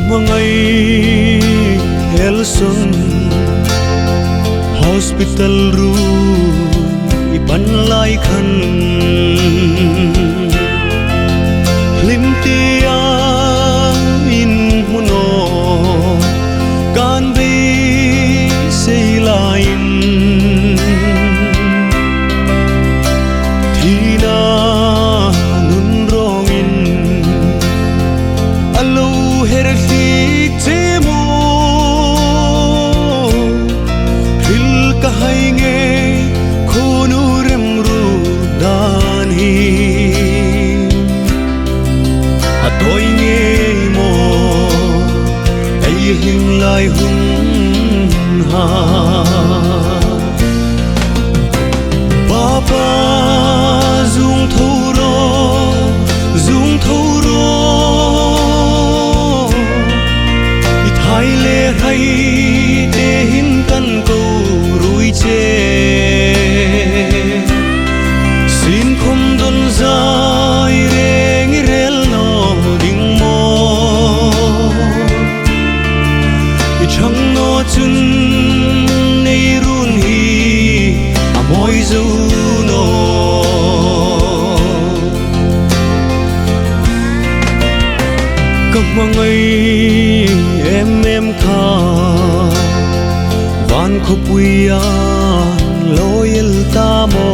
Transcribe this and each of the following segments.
Mangai Helson Hospital room iban lai khan limtia in muno kan be sei lain thina nun rongin alo her fik chemo hil ka hai nge khonu rem ru dan hi atoi nge mo ai hing lai hun ha papa dung thâu ro i thai le hai te hin kan ko rui che sin khom don zai reng rel no ding mo i chang no chun nei run hi amoi zu no mangai em tha van khupuya loyal ta mo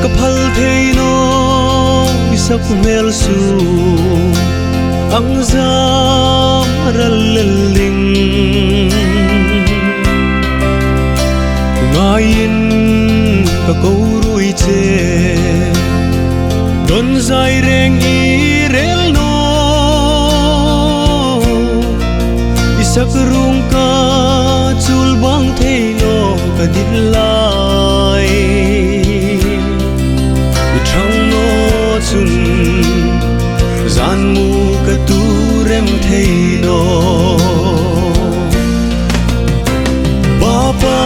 kaphal theino isak mel su ang zam ralling ngayin ka ko rui che don zai reng i rel no isak rung ka chul bang thei no ka dit lai i thang no chun zan mu ka tu rem thei no papa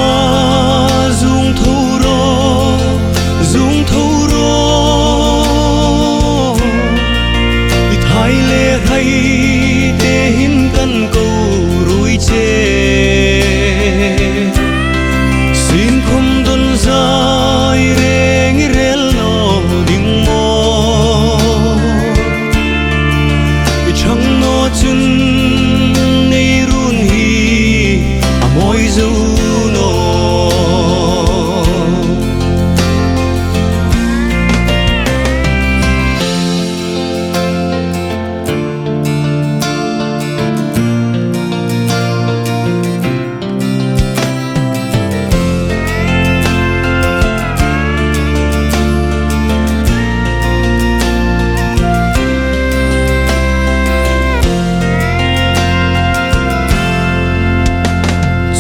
dung thâu ro hai le hai te hin kan ko rui che sin khom don zai reng rel no ding mo i chang no chun nei run hi amoi zu no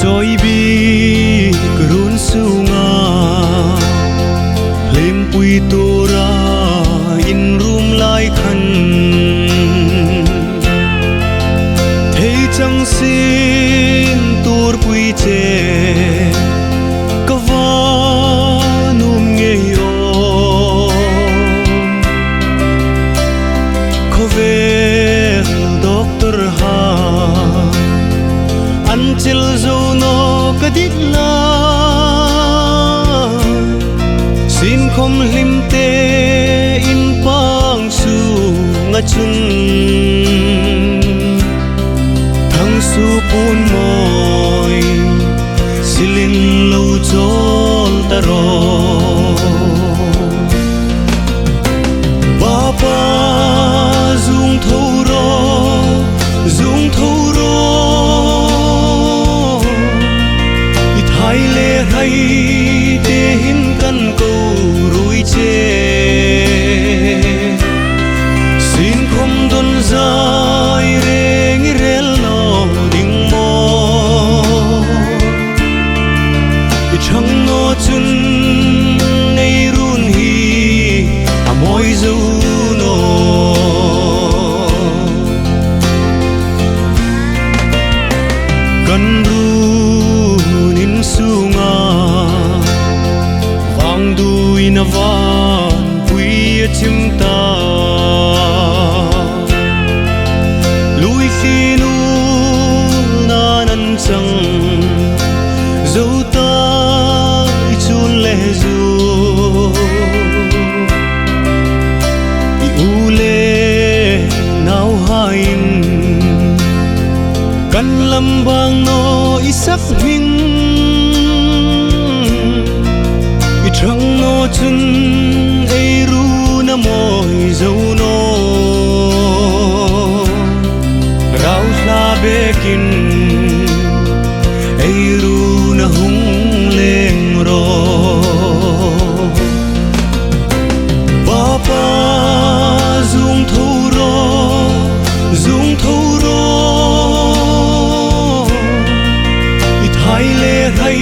Joy bi kurun sunga lim pui tora in room lai khan thei chang sin tur pui che kawa num nge yo khove doctor ha until zo no kadit la sin khom lim te in pang su nga chun thang su pun moi silin lo chol taro papa dung thâu ro hai le hai te hin kan ko rui che sin khom don zai reng rel no ding mo i chang no chun nei run hi amoi zu no kan sunga vang du in van pui chim ta dấu tay chun lệ dù u lệ nào hain kan lam bang no isak min i trăng no chun ei ru na moi dấu no rau la bekin ei ru na hung leng ro papa dung thâu ro i thai le thai